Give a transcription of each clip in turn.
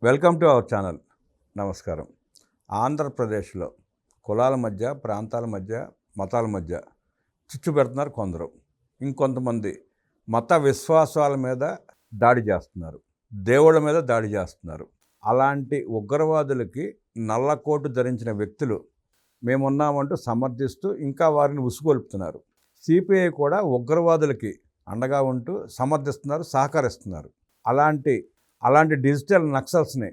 Welcome to our channel. నమస్కారం. ఆంధ్రప్రదేశ్లో కులాల మధ్య, ప్రాంతాల మధ్య, మతాల మధ్య చిచ్చు పెడుతున్నారు కొందరు. ఇంకొంతమంది మత విశ్వాసాల మీద దాడి చేస్తున్నారు, దేవుళ్ళ మీద దాడి చేస్తున్నారు. అలాంటి ఉగ్రవాదులకి నల్లకోటు ధరించిన వ్యక్తులు మేమున్నామంటూ సమర్థిస్తూ ఇంకా వారిని ఉసుగొల్పుతున్నారు. సిపిఐ కూడా ఉగ్రవాదులకి అండగా ఉంటూ సమర్థిస్తున్నారు, సహకరిస్తున్నారు. అలాంటి డిజిటల్ నక్సల్స్ని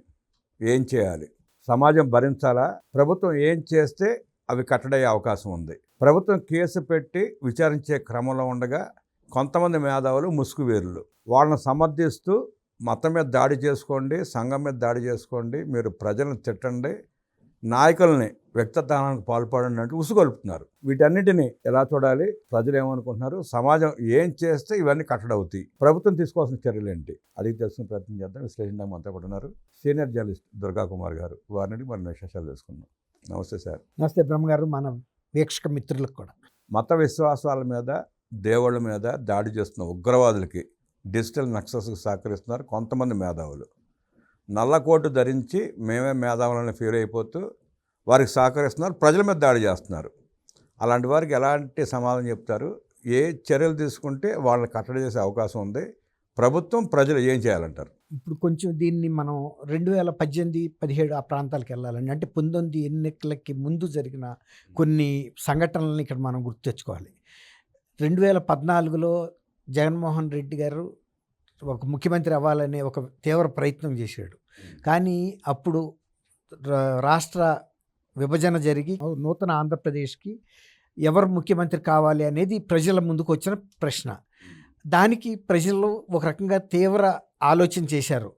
ఏం చేయాలి? సమాజం భరించాలా? ప్రభుత్వం ఏం చేస్తే అవి కట్టడయ్యే అవకాశం ఉంది? ప్రభుత్వం కేసు పెట్టి విచారించే క్రమంలో ఉండగా కొంతమంది మేధావులు ముసుగువేరులు వాళ్ళని సమర్థిస్తూ మతం మీద దాడి చేసుకోండి, సంఘం మీద దాడి చేసుకోండి, మీరు ప్రజలను తిట్టండి, నాయకుల్ని వ్యక్తిత్వానికి పాల్పడండి అంటూ ఉసుగొల్పుతున్నారు. వీటన్నిటిని ఎలా చూడాలి? ప్రజలు ఏమనుకుంటున్నారు? సమాజం ఏం చేస్తే ఇవన్నీ కట్టడవుతాయి? ప్రభుత్వం తీసుకోవాల్సిన చర్యలు ఏంటి? అడిగి తెలుసుకునే ప్రయత్నం చేద్దాం. విశ్లేషణ మనతో పాటు ఉన్నారు సీనియర్ జర్నలిస్ట్ దుర్గా కుమార్ గారు. వారిని మన విశేషాలు తెలుసుకుందాం. నమస్తే సార్. నమస్తే బ్రహ్మగారు. మన వీక్షక మిత్రులకు కూడా. మత విశ్వాసాల మీద, దేవుళ్ళ మీద దాడి చేస్తున్న ఉగ్రవాదులకి డిజిటల్ నక్సల్స్కి సహకరిస్తున్నారు కొంతమంది మేధావులు. నల్లకోటు ధరించి మేమే మేధావులని ఫీల్ అయిపోతూ వారికి సహకరిస్తున్నారు, ప్రజల మీద దాడి చేస్తున్నారు. అలాంటి వారికి ఎలాంటి సమాధానం చెప్తారు? ఏ చర్యలు తీసుకుంటే వాళ్ళని కట్టడి చేసే అవకాశం ఉంది? ప్రభుత్వం, ప్రజలు ఏం చేయాలంటారు? ఇప్పుడు కొంచెం దీన్ని మనం 2018-17 ఆ ప్రాంతాలకు వెళ్ళాలండి. అంటే 19 ఎన్నికలకి ముందు జరిగిన కొన్ని సంఘటనలను ఇక్కడ మనం గుర్తు తెచ్చుకోవాలి. 2014లో జగన్మోహన్ రెడ్డి గారు ఒక ముఖ్యమంత్రి అవ్వాలనే ఒక తీవ్ర ప్రయత్నం చేశాడు. కానీ అప్పుడు రాష్ట్ర విభజన జరిగి నూతన ఆంధ్రప్రదేశ్కి ఎవరు ముఖ్యమంత్రి కావాలి అనేది ప్రజల ముందుకు వచ్చిన ప్రశ్న. దానికి ప్రజలు ఒక రకంగా తీవ్ర ఆలోచన చేశారు.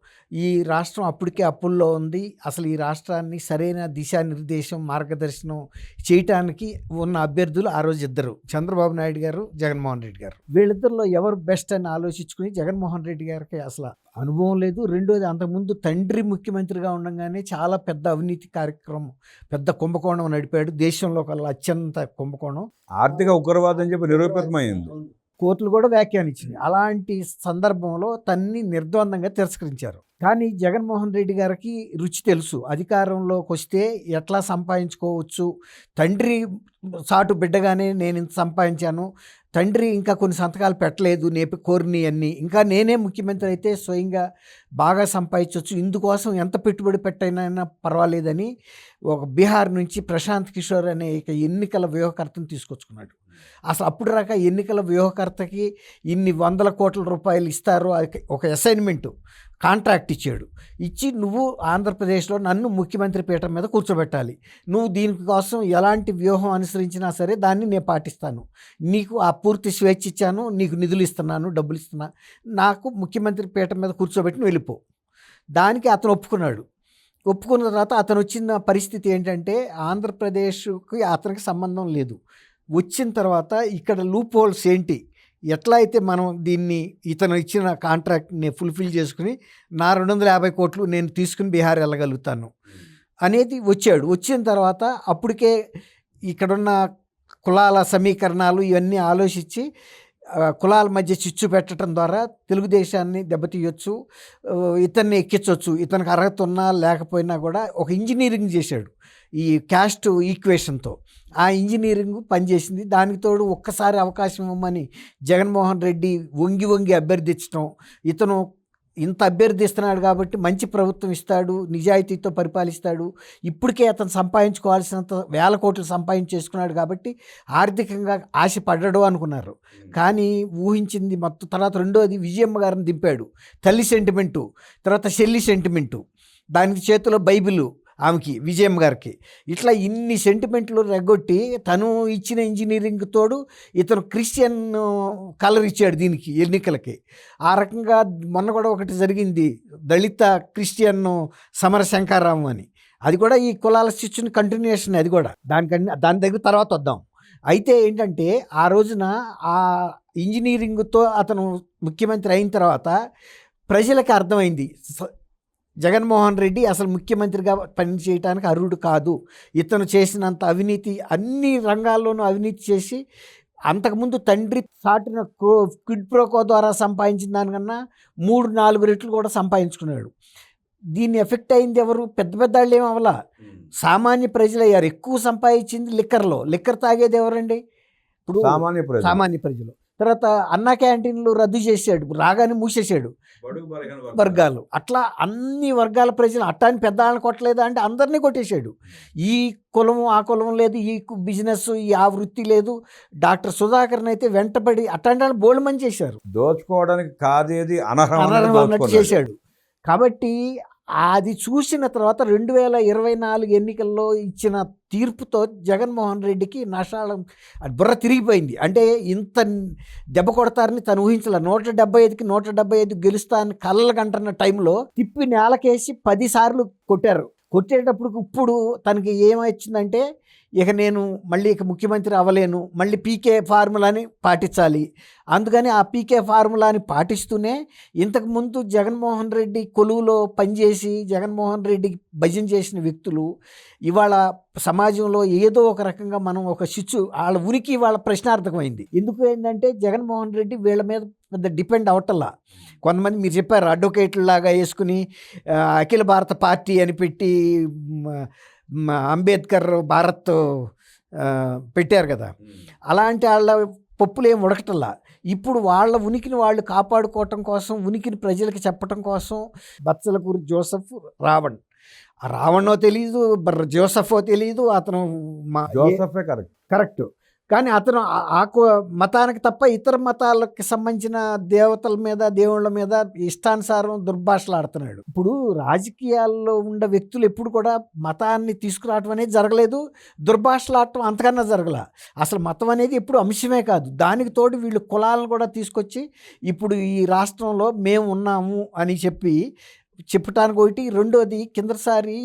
ఈ రాష్ట్రం అప్పటికే అప్పుల్లో ఉంది, అసలు ఈ రాష్ట్రాన్ని సరైన దిశానిర్దేశం, మార్గదర్శనం చేయటానికి ఉన్న అభ్యర్థులు ఆ రోజు ఇద్దరు, చంద్రబాబు నాయుడు గారు, జగన్మోహన్ రెడ్డి గారు. వీళ్ళిద్దరిలో ఎవరు బెస్ట్ అని ఆలోచించుకుని జగన్మోహన్ రెడ్డి గారికి అసలు అనుభవం లేదు. రెండోది, అంతకుముందు తండ్రి ముఖ్యమంత్రిగా ఉండగానే చాలా పెద్ద అవినీతి కార్యక్రమం, పెద్ద కుంభకోణం నడిపాడు. దేశంలో కల్లా అత్యంత కుంభకోణం, ఆర్థిక ఉగ్రవాదం అని చెప్పి నిరూపితమైంది. కోర్టులు కూడా వ్యాఖ్యానించింది. అలాంటి సందర్భంలో తన్ని నిర్ద్వందంగా తిరస్కరించారు. కానీ జగన్మోహన్ రెడ్డి గారికి రుచి తెలుసు, అధికారంలోకి వస్తే ఎట్లా సంపాదించుకోవచ్చు. తండ్రి సాటు బిడ్డగానే నేను ఇంత సంపాదించాను, తండ్రి ఇంకా కొన్ని సంతకాలు పెట్టలేదు, కోరిని అన్నీ, ఇంకా నేనే ముఖ్యమంత్రి అయితే స్వయంగా బాగా సంపాదించవచ్చు, ఇందుకోసం ఎంత పెట్టుబడి పెట్టైనా పర్వాలేదని ఒక బీహార్ నుంచి ప్రశాంత్ కిషోర్ అనే ఎన్నికల వ్యూహకర్తను తీసుకొచ్చుకున్నాడు. అసలు అప్పుడు రాక ఎన్నికల వ్యూహకర్తకి ఇన్ని వందల కోట్ల రూపాయలు ఇస్తారు, ఒక అసైన్మెంటు కాంట్రాక్ట్ ఇచ్చాడు. ఇచ్చి నువ్వు ఆంధ్రప్రదేశ్లో నన్ను ముఖ్యమంత్రి పీఠం మీద కూర్చోబెట్టాలి, నువ్వు దీనికోసం ఎలాంటి వ్యూహం అనుసరించినా సరే దాన్ని నేను పాటిస్తాను, నీకు ఆ పూర్తి స్వేచ్ఛ ఇచ్చాను, నీకు నిధులు ఇస్తున్నాను, డబ్బులు ఇస్తున్నా, నాకు ముఖ్యమంత్రి పీఠం మీద కూర్చోబెట్టి వెళ్ళిపో. దానికి అతను ఒప్పుకున్నాడు. ఒప్పుకున్న తర్వాత అతను వచ్చిన పరిస్థితి ఏంటంటే ఆంధ్రప్రదేశ్కి అతనికి సంబంధం లేదు. వచ్చిన తర్వాత ఇక్కడ లూప్ హోల్స్ ఏంటి, ఎట్లా అయితే మనం దీన్ని ఇతను ఇచ్చిన కాంట్రాక్ట్ని ఫుల్ఫిల్ చేసుకుని నా 250 కోట్లు నేను తీసుకుని బీహార్ వెళ్ళగలుగుతాను అనేది వచ్చాడు. వచ్చిన తర్వాత అప్పటికే ఇక్కడున్న కులాల సమీకరణాలు ఇవన్నీ ఆలోచించి కులాల మధ్య చిచ్చు పెట్టడం ద్వారా తెలుగుదేశాన్ని దెబ్బతీయొచ్చు, ఇతన్ని ఎక్కించవచ్చు, ఇతనికి అర్హత ఉన్నా లేకపోయినా కూడా ఒక ఇంజనీరింగ్ చేశాడు ఈ క్యాస్ట్ ఈక్వేషన్తో. ఆ ఇంజనీరింగ్ పనిచేసింది. దానికి తోడు ఒక్కసారి అవకాశం ఇవ్వమని జగన్మోహన్ రెడ్డి వంగి అభ్యర్థించడం, ఇతను ఇంత అభ్యర్థిస్తున్నాడు కాబట్టి మంచి ప్రభుత్వం ఇస్తాడు, నిజాయితీతో పరిపాలిస్తాడు, ఇప్పటికే అతను సంపాదించుకోవాల్సినంత వేల కోట్లు సంపాదించేసుకున్నాడు కాబట్టి ఆర్థికంగా ఆశపడ్డాడు అనుకున్నారు. కానీ ఊహించింది మొత్తం. తర్వాత రెండోది, విజయమ్మ గారిని దింపాడు, తల్లి సెంటిమెంటు, తర్వాత చెల్లి సెంటిమెంటు, దానికి చేతిలో బైబిలు ఆమెకి, విజయమ్మ గారికి. ఇట్లా ఇన్ని సెంటిమెంట్లు రెగ్గొట్టి తను ఇచ్చిన ఇంజనీరింగ్ తోడు ఇతను క్రిస్టియన్ కలర్ ఇచ్చాడు దీనికి ఎన్నికలకి. ఆ రకంగా మొన్న కూడా ఒకటి జరిగింది, దళిత క్రిస్టియన్ సమర శంకర్రావు అని, అది కూడా ఈ కులాల చిచ్చుని కంటిన్యూషన్. అది కూడా దాని దగ్గర తర్వాత వద్దాం. అయితే ఏంటంటే ఆ రోజున ఆ ఇంజనీరింగ్తో అతను ముఖ్యమంత్రి అయిన తర్వాత ప్రజలకు అర్థమైంది, జగన్మోహన్ రెడ్డి అసలు ముఖ్యమంత్రిగా పనిచేయడానికి అర్హుడు కాదు, ఇతను చేసినంత అవినీతి, అన్ని రంగాల్లోనూ అవినీతి చేసి అంతకుముందు తండ్రి సాటిన క్విడ్ ప్రోకో ద్వారా సంపాదించిన దానికన్నా 3-4 రెట్లు కూడా సంపాదించుకున్నాడు. దీన్ని ఎఫెక్ట్ అయింది ఎవరు? పెద్ద పెద్ద వాళ్ళు ఏం అవలా, సామాన్య ప్రజలు అయ్యారు. ఎక్కువ సంపాదించింది లిక్కర్ తాగేది ఎవరండి? ఇప్పుడు సామాన్య ప్రజలు. తర్వాత అన్నా క్యాంటీన్లు రద్దు చేశాడు, రాగానే మూసేసాడు వర్గాలు. అట్లా అన్ని వర్గాల ప్రజలు. అట్టాని పెద్ద వాళ్ళని కొట్టలేదా అంటే అందరినీ కొట్టేశాడు. ఈ కులం ఆ కులం లేదు, ఈ బిజినెస్ ఆ వృత్తి లేదు. డాక్టర్ సుధాకర్ని అయితే వెంటబడి అట్లాంటి వాళ్ళు బోల్డ్ చేశారు, దోచుకోవడానికి కాదేది అనర్హం అన్నట్టు చేశాడు. కాబట్టి అది చూసిన తర్వాత 2024 ఎన్నికల్లో ఇచ్చిన తీర్పుతో జగన్మోహన్ రెడ్డికి నషాళం బుర్ర తిరిగిపోయింది. అంటే ఇంత దెబ్బ కొడతారని తను ఊహించలే. 175కి 175 గెలుస్తా అని కళ్ళ కంటున్న టైంలో తిప్పి నేలకేసి 10 సార్లు కొట్టారు. కొట్టేటప్పుడు ఇప్పుడు తనకి ఏమొచ్చిందంటే, ఇక నేను మళ్ళీ ముఖ్యమంత్రి అవ్వలేను, మళ్ళీ పీకే ఫార్ములాని పాటించాలి. అందుకని ఆ పీకే ఫార్ములాని పాటిస్తూనే ఇంతకుముందు జగన్మోహన్ రెడ్డి కొలువులో పనిచేసి జగన్మోహన్ రెడ్డికి భజన చేసిన వ్యక్తులు ఇవాళ సమాజంలో ఏదో ఒక రకంగా మనం వాళ్ళ ఉనికి వాళ్ళ ప్రశ్నార్థకమైంది. ఎందుకు ఏంటంటే జగన్మోహన్ రెడ్డి వీళ్ళ మీద పెద్ద డిపెండ్ అవటల్లా. కొంతమంది మీరు చెప్పారు అడ్వకేట్లలాగా వేసుకుని అఖిల భారత పార్టీ అని పెట్టి అంబేద్కర్ భారత్ పెట్టారు కదా, అలాంటి వాళ్ళ పప్పులు ఏం ఉడకటల్లా. ఇప్పుడు వాళ్ళ ఉనికిని వాళ్ళు కాపాడుకోవటం కోసం, ఉనికిని ప్రజలకు చెప్పటం కోసం బత్సలకూరు జోసెఫ్ రావణో తెలీదు, జోసెఫో తెలీదు, అతను జోసెఫే కరెక్ట్. కానీ అతను ఆ మతానికి తప్ప ఇతర మతాలకు సంబంధించిన దేవతల మీద దేవుళ్ళ మీద ఇష్టానుసారం దుర్భాషలాడుతున్నాడు. ఇప్పుడు రాజకీయాల్లో ఉన్న వ్యక్తులు ఎప్పుడు కూడా మతాన్ని తీసుకురావటం అనేది జరగలేదు, దుర్భాషలాడటం అంతకన్నా జరగల. అసలు మతం అనేది ఎప్పుడు అంశమే కాదు. దానికి తోడు వీళ్ళు కులాలను కూడా తీసుకొచ్చి ఇప్పుడు ఈ రాష్ట్రంలో మేము ఉన్నాము అని చెప్పటానికి ఒకటి. రెండోది కిందసారి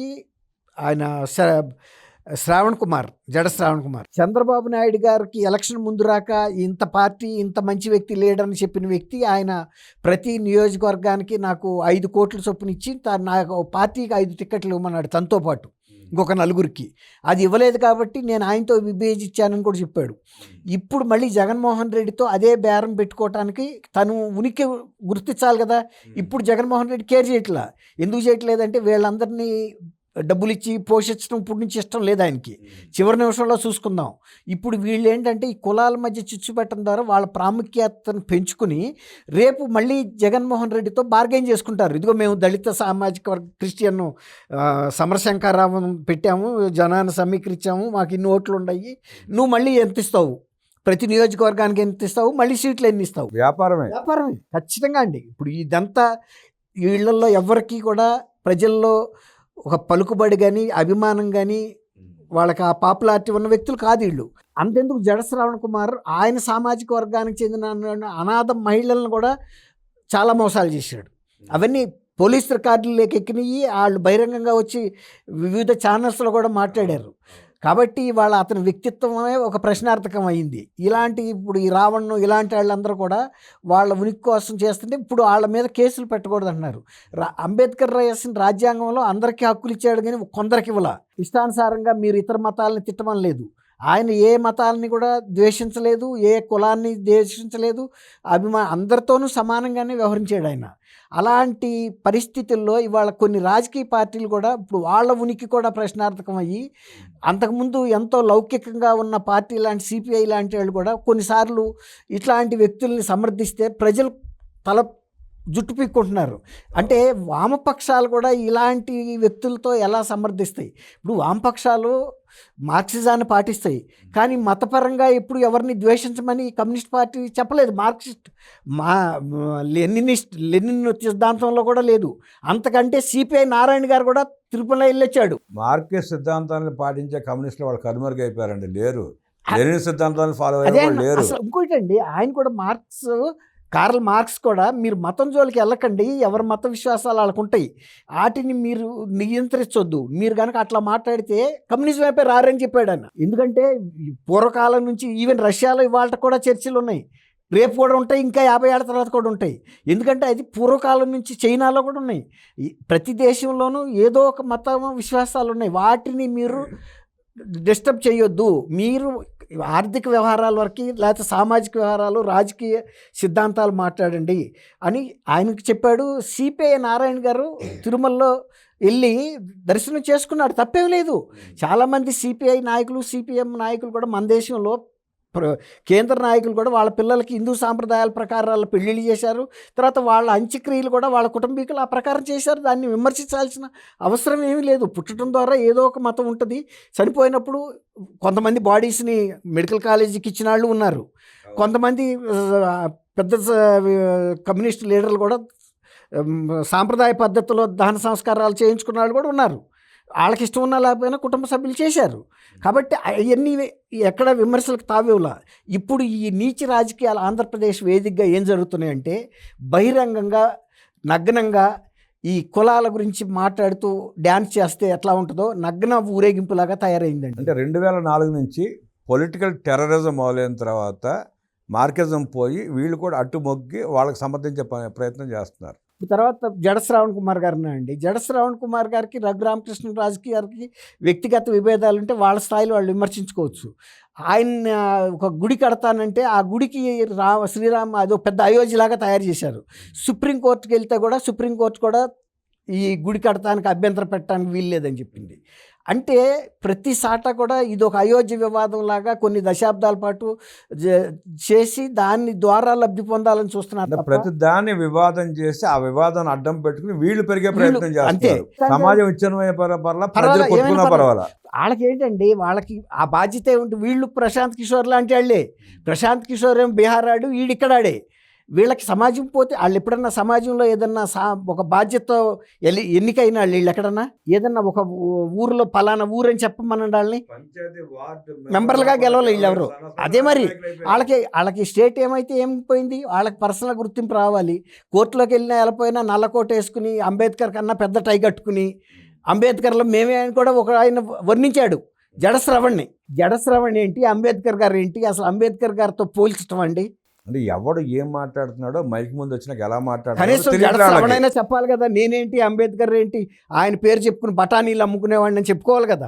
ఆయన శ్రావణ్ కుమార్ చంద్రబాబు నాయుడు గారికి ఎలక్షన్ ముందు రాక ఇంత పార్టీ ఇంత మంచి వ్యక్తి లేడని చెప్పిన వ్యక్తి ఆయన ప్రతి నియోజకవర్గానికి నాకు 5 కోట్ల చొప్పున ఇచ్చి నాకు పార్టీకి 5 టికెట్లు ఇవ్వమన్నాడు, తనతో పాటు ఇంకొక 4గురికి. అది ఇవ్వలేదు కాబట్టి నేను ఆయనతో విభేజించానని కూడా చెప్పాడు. ఇప్పుడు మళ్ళీ జగన్మోహన్ రెడ్డితో అదే బేరం పెట్టుకోవటానికి తను ఉనికి గుర్తించాలి కదా. ఇప్పుడు జగన్మోహన్ రెడ్డి కేర్ చేయట్లా. ఎందుకు చేయట్లేదంటే వీళ్ళందరినీ డబ్బులు ఇచ్చి పోషించడం ఇప్పుడు నుంచి ఇష్టం లేదు ఆయనకి. చివరి నిమిషంలో చూసుకుందాం. ఇప్పుడు వీళ్ళు ఏంటంటే ఈ కులాల మధ్య చిచ్చు పెట్టడం ద్వారా వాళ్ళ ప్రాముఖ్యతను పెంచుకుని రేపు మళ్ళీ జగన్మోహన్ రెడ్డితో బార్గెన్ చేసుకుంటారు. ఇదిగో మేము దళిత సామాజిక వర్గ క్రిస్టియన్ సమరశంకరరావు పెట్టాము, జనాన్ని సమీకరించాము, మాకు ఇన్ని ఓట్లు ఉన్నాయి, నువ్వు మళ్ళీ ఎంత ఇస్తావు, ప్రతి నియోజకవర్గానికి ఎంత ఇస్తావు, మళ్ళీ సీట్లు ఎన్ని ఇస్తావు. వ్యాపారమే ఖచ్చితంగా అండి. ఇప్పుడు ఇదంతా వీళ్ళల్లో ఎవరికి కూడా ప్రజల్లో ఒక పలుకుబడి కానీ అభిమానం కానీ వాళ్ళకి ఆ పాపులారిటీ ఉన్న వ్యక్తులు కాదు వీళ్ళు. అంతెందుకు శ్రావణ్ కుమార్ ఆయన సామాజిక వర్గానికి చెందిన అనాథ మహిళలను కూడా చాలా మోసాలు చేశాడు. అవన్నీ పోలీస్ రికార్డులు ఎక్కినాయి. వాళ్ళు బహిరంగంగా వచ్చి వివిధ ఛానల్స్లో కూడా మాట్లాడారు. కాబట్టి వాళ్ళ అతని వ్యక్తిత్వమే ఒక ప్రశ్నార్థకం అయింది. ఇప్పుడు ఈ రావణ్ను ఇలాంటి వాళ్ళందరూ కూడా వాళ్ళ ఉనికి కోసం చేస్తుంటే ఇప్పుడు వాళ్ళ మీద కేసులు పెట్టకూడదు అంటున్నారు. అంబేద్కర్ రాసిన రాజ్యాంగంలో అందరికీ హక్కులు ఇచ్చాడు కానీ కొందరికి ఇవ్వాల. ఇష్టానుసారంగా మీరు ఇతర మతాలని తిట్టమని లేదు. ఆయన ఏ మతాలని కూడా ద్వేషించలేదు, ఏ కులాన్ని ద్వేషించలేదు, అందరితోనూ సమానంగానే వ్యవహరించాడు ఆయన. అలాంటి పరిస్థితుల్లో ఇవాళ కొన్ని రాజకీయ పార్టీలు కూడా ఇప్పుడు వాళ్ళ ఉనికి కూడా ప్రశ్నార్థకం అయ్యి, అంతకుముందు ఎంతో లౌకికంగా ఉన్న పార్టీ లాంటి సిపిఐ లాంటి వాళ్ళు కూడా కొన్నిసార్లు ఇట్లాంటి వ్యక్తుల్ని సమర్థిస్తే ప్రజలు జుట్టు పీక్కుంటున్నారు. అంటే వామపక్షాలు కూడా ఇలాంటి వ్యక్తులతో ఎలా సమర్థిస్తాయి? ఇప్పుడు వామపక్షాలు మార్క్సిజాన్ని పాటిస్తాయి కానీ మతపరంగా ఎప్పుడు ఎవరిని ద్వేషించమని కమ్యూనిస్ట్ పార్టీ చెప్పలేదు. మార్క్సిస్ట్ లెనిన్ సిద్ధాంతంలో కూడా లేదు. అంతకంటే సిపిఐ నారాయణ గారు కూడా తిరుపతిలో వెళ్ళొచ్చాడు. మార్క్సిస్ట్ సిద్ధాంతాలను పాటించే కమ్యూనిస్టులు వాళ్ళు కనుమరుగైపోయారండి, లేరు. లెనిన్ సిద్ధాంతాలను ఫాలో అయ్యే లేరు. ఇంకోటండి, ఆయన కూడా కార్ల్ మార్క్స్ కూడా మీరు మతం జోలికి వెళ్ళకండి, ఎవరి మత విశ్వాసాలు వాళ్ళకు ఉంటాయి, వాటిని మీరు నియంత్రించొద్దు, మీరు కనుక అట్లా మాట్లాడితే కమ్యూనిజం వైపే రారని చెప్పాడు ఆయన. ఎందుకంటే పూర్వకాలం నుంచి ఈవెన్ రష్యాలో ఇవాళ కూడా చర్చలు ఉన్నాయి, రేపు కూడా ఉంటాయి, ఇంకా 50 ఏళ్ళ తర్వాత కూడా ఉంటాయి. ఎందుకంటే అది పూర్వకాలం నుంచి చైనాలో కూడా ఉన్నాయి. ప్రతి దేశంలోనూ ఏదో ఒక మత విశ్వాసాలు ఉన్నాయి, వాటిని మీరు డిస్టర్బ్ చేయొద్దు. మీరు ఆర్థిక వ్యవహారాల వరకు లేకపోతే సామాజిక వ్యవహారాలు రాజకీయ సిద్ధాంతాలు మాట్లాడండి అని ఆయనకు చెప్పాడు. సిపిఐ నారాయణ గారు తిరుమలలో వెళ్ళి దర్శనం చేసుకున్నాడు, తప్పేం లేదు. చాలామంది సిపిఐ నాయకులు సిపిఎం నాయకులు కూడా మన దేశంలో కేంద్ర నాయకులు కూడా వాళ్ళ పిల్లలకి హిందూ సాంప్రదాయాల ప్రకారాలు పెళ్ళిళ్ళు చేశారు. తర్వాత వాళ్ళ అంత్యక్రియలు కూడా వాళ్ళ కుటుంబీకులు ఆ ప్రకారం చేశారు. దాన్ని విమర్శించాల్సిన అవసరం ఏమీ లేదు. పుట్టడం ద్వారా ఏదో ఒక మతం ఉంటుంది. చనిపోయినప్పుడు కొంతమంది బాడీస్ని మెడికల్ కాలేజీకి ఇచ్చిన వాళ్ళు ఉన్నారు. కొంతమంది పెద్ద కమ్యూనిస్ట్ లీడర్లు కూడా సాంప్రదాయ పద్ధతిలో దహన సంస్కారాలు చేయించుకున్న వాళ్ళు కూడా ఉన్నారు. వాళ్ళకి ఇష్టం ఉన్నా లేకపోయినా కుటుంబ సభ్యులు చేశారు. కాబట్టి అవన్నీ ఎక్కడ విమర్శలకు తావేలా. ఇప్పుడు ఈ నీచ రాజకీయాలు ఆంధ్రప్రదేశ్ వేదికగా ఏం జరుగుతున్నాయంటే బహిరంగంగా నగ్నంగా ఈ కులాల గురించి మాట్లాడుతూ డ్యాన్స్ చేస్తే ఎట్లా ఉంటుందో నగ్న ఊరేగింపులాగా తయారైందండి. అంటే 2004 నుంచి పొలిటికల్ టెర్రరిజం మొదలైన తర్వాత మార్కెజం పోయి వీళ్ళు కూడా అట్టు మొగ్గి వాళ్ళకి సమర్థించే ప్రయత్నం చేస్తున్నారు. తర్వాత జడ శ్రావణ్ కుమార్ గారిని అండి. జడ శ్రావణ్ కుమార్ గారికి రఘురామకృష్ణరాజుకి గారికి వ్యక్తిగత విభేదాలు ఉంటే వాళ్ళ స్థాయిలో వాళ్ళు విమర్శించుకోవచ్చు. ఆయన ఒక గుడి కడతానంటే ఆ గుడికి శ్రీరామ అదో పెద్ద అయోధ్యలాగా తయారు చేశారు. సుప్రీంకోర్టుకి వెళ్తే కూడా సుప్రీంకోర్టు కూడా ఈ గుడి కడతానికి అభ్యంతరం పెట్టడానికి వీల్లేదని చెప్పింది. అంటే ప్రతి సాట కూడా ఇది ఒక అయోధ్య వివాదం లాగా కొన్ని దశాబ్దాల పాటు చేసి దాని ద్వారా లబ్ధి పొందాలని చూస్తున్నారు. ప్రతి దాన్ని వివాదం చేసి ఆ వివాదాన్ని అడ్డం పెట్టుకుని వీళ్ళు పెరిగే ప్రయత్నం చేస్తారు. సమాజం విచ్ఛిన్నమైన పర్వాలా. వాళ్ళకి ఏంటండి, వాళ్ళకి ఆ బాధ్యత ఏమిటి? వీళ్ళు ప్రశాంత్ కిషోర్ లాంటి వాళ్ళే. ప్రశాంత్ కిషోర్ ఏం బీహార్ ఆడు, వీడిక్కడాడే. వీళ్ళకి సమాజం పోతే వాళ్ళు ఎప్పుడన్నా సమాజంలో ఏదన్నా ఒక బాధ్యత ఎన్నికైన వాళ్ళు వీళ్ళు ఎక్కడన్నా ఏదన్నా ఒక ఊరిలో పలానా ఊరని చెప్పమనండి వాళ్ళని మెంబర్లుగా గెలవాలి వీళ్ళు ఎవరు. అదే మరి వాళ్ళకి స్టేట్ ఏమైతే ఏం పోయింది, వాళ్ళకి పర్సనల్ గుర్తింపు రావాలి. కోర్టులోకి వెళ్ళినా వెళ్ళిపోయినా నల్లకోట వేసుకుని అంబేద్కర్ కన్నా పెద్ద టై కట్టుకుని అంబేద్కర్లో మేమే అని కూడా ఒక ఆయన వర్ణించాడు జడశ్రవణ్ ఏంటి, అంబేద్కర్ గారు ఏంటి, అసలు అంబేద్కర్ గారితో పోల్చడం అండి. అంటే ఎవడు ఏం మాట్లాడుతున్నాడో మైక్ ముందు వచ్చినాక ఎలా మాట్లాడుతున్నాడైనా చెప్పాలి కదా. నేనేంటి, అంబేద్కర్ ఏంటి, ఆయన పేరు చెప్పుకుని బఠానీలు అమ్ముకునేవాడిని చెప్పుకోవాలి కదా.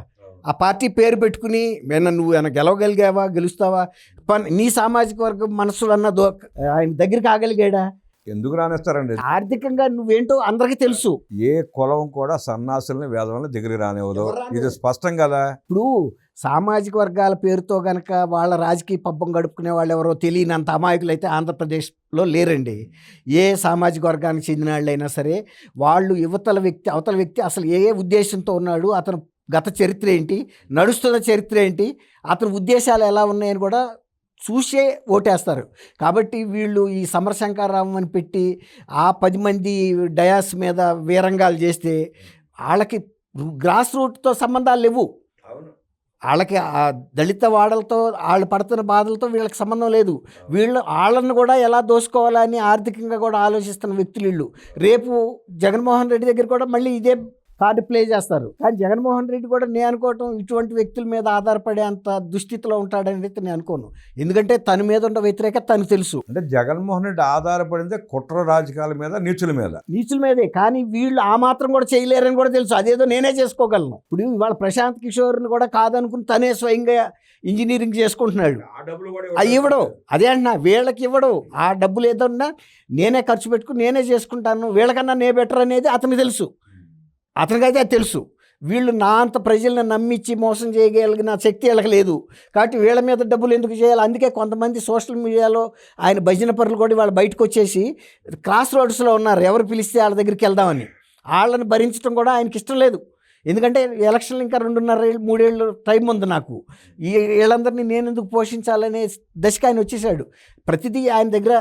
ఆ పార్టీ పేరు పెట్టుకుని నువ్వు ఆయన గెలవగలిగావా, గెలుస్తావా, నీ సామాజిక వర్గం మనసులన్న ఆయన దగ్గరికి ఆగలిగాడా? ఎందుకు రానేస్తారండి? ఆర్థికంగా నువ్వేంటో అందరికీ తెలుసు. ఏ కులం కూడా సన్నాసుల్ని వేదవల్ని దగ్గరికి రానివ్వదు, ఇది స్పష్టం కదా. ఇప్పుడు సామాజిక వర్గాల పేరుతో గనక వాళ్ళ రాజకీయ పబ్బం గడుపుకునే వాళ్ళు ఎవరో తెలియనంత అమాయకులు అయితే ఆంధ్రప్రదేశ్లో లేరండి. ఏ సామాజిక వర్గానికి చెందిన వాళ్ళైనా సరే వాళ్ళు అవతల వ్యక్తి అసలు ఏ ఉద్దేశంతో ఉన్నాడు, అతను గత చరిత్ర ఏంటి, నడుస్తున్న చరిత్ర ఏంటి, అతని ఉద్దేశాలు ఎలా ఉన్నాయని కూడా చూసే ఓటేస్తారు. కాబట్టి వీళ్ళు ఈ సమరశంకరరావు అని పెట్టి ఆ 10 మంది డయాస్ మీద వీరంగాలు చేస్తే వాళ్ళకి గ్రాస్ రూట్తో సంబంధాలు లేవు. వాళ్ళకి ఆ దళిత వాడలతో వాళ్ళు పడుతున్న బాధలతో వీళ్ళకి సంబంధం లేదు. వాళ్ళని కూడా ఎలా దోసుకోవాలని ఆర్థికంగా కూడా ఆలోచిస్తున్న వ్యక్తులు వీళ్ళు. రేపు జగన్మోహన్ రెడ్డి దగ్గర కూడా మళ్ళీ ఇదే కార్డు ప్లే చేస్తారు. కానీ జగన్మోహన్ రెడ్డి కూడా నేను అనుకోవటం ఇటువంటి వ్యక్తుల మీద ఆధారపడే అంత దుస్థితిలో ఉంటాడని అయితే నేను అనుకోను. ఎందుకంటే తన మీద ఉన్న వ్యతిరేకత తనకు తెలుసు. అంటే జగన్మోహన్ రెడ్డి ఆధారపడిందే కుట్ర రాజకీయాల మీద, నీచుల మీదే. కానీ వీళ్ళు ఆ మాత్రం కూడా చేయలేరని కూడా తెలుసు. అదేదో నేనే చేసుకోగలను. ఇప్పుడు ఇవాళ ప్రశాంత్ కిషోర్ని కూడా కాదనుకుని తనే స్వయంగా ఇంజనీరింగ్ చేసుకుంటున్నాడు. అవి ఇవ్వడు, అదే అంటున్నా, వీళ్ళకి ఇవ్వడు. ఆ డబ్బులు ఏదన్నా నేనే ఖర్చు పెట్టుకుని నేనే చేసుకుంటాను, వీళ్ళకన్నా నే బెటర్ అనేది అతనికి తెలుసు. అతనికైతే అది తెలుసు. వీళ్ళు నా అంత ప్రజలను నమ్మించి మోసం చేయగలిగిన శక్తి వీళ్ళకి లేదు. కాబట్టి వీళ్ళ మీద డబ్బులు ఎందుకు చేయాలి? అందుకే కొంతమంది సోషల్ మీడియాలో ఆయన భజన పరులు కూడా వాళ్ళు బయటకు వచ్చేసి క్రాస్ రోడ్స్లో ఉన్నారు. ఎవరు పిలిస్తే వాళ్ళ దగ్గరికి వెళ్దామని. వాళ్ళని భరించడం కూడా ఆయనకి ఇష్టం లేదు. ఎందుకంటే ఎలక్షన్లు ఇంకా 2.5-3 ఏళ్ళు టైం ఉంది నాకు. వీళ్ళందరినీ నేను ఎందుకు పోషించాలనే దశకు ఆయన వచ్చేసాడు. ప్రతిదీ ఆయన దగ్గర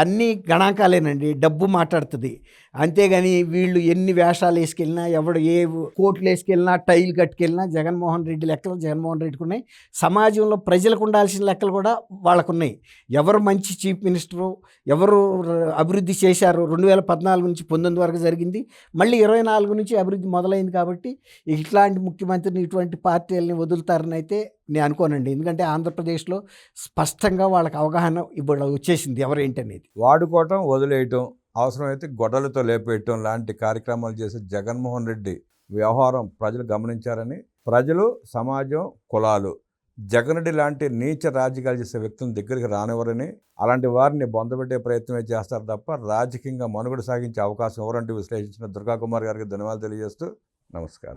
అన్నీ గణాంకాలేనండి, డబ్బు మాట్లాడుతుంది. అంతేగాని వీళ్ళు ఎన్ని వేషాలు వేసుకెళ్ళినా, ఎవడు ఏ కోట్లు వేసుకెళ్ళినా, టైల్ కట్టుకెళ్ళినా జగన్మోహన్ రెడ్డి లెక్కలు జగన్మోహన్ రెడ్డికి ఉన్నాయి. సమాజంలో ప్రజలకు ఉండాల్సిన లెక్కలు కూడా వాళ్ళకు ఉన్నాయి. ఎవరు మంచి చీఫ్ మినిస్టరు, ఎవరు అభివృద్ధి చేశారు, 2014 నుంచి 19 వరకు జరిగింది, మళ్ళీ 24 నుంచి అభివృద్ధి మొదలైంది. కాబట్టి ఇట్లాంటి ముఖ్యమంత్రిని ఇటువంటి పార్టీలని వదులుతారని అయితే నేను అనుకోనండి. ఎందుకంటే ఆంధ్రప్రదేశ్లో స్పష్టంగా వాళ్ళకి అవగాహన ఇప్పుడు వచ్చేసింది ఎవరేంటనేది. వాడుకోవటం, వదిలేయటం, అవసరమైతే గొడ్డలతో లేపేయటం లాంటి కార్యక్రమాలు చేసే జగన్మోహన్ రెడ్డి వ్యవహారం ప్రజలు గమనించారని, ప్రజలు, సమాజం, కులాలు జగన్ రెడ్డి లాంటి నీచ రాజకీయాలు చేసే వ్యక్తులను దగ్గరికి రానివ్వరని, అలాంటి వారిని బొందబెట్టే ప్రయత్నమే చేస్తారు తప్ప రాజకీయంగా మనుగడ సాగించే అవకాశం ఎవరంటూ విశ్లేషించిన దుర్గా కుమార్ గారికి ధన్యవాదాలు తెలియజేస్తూ నమస్కారం.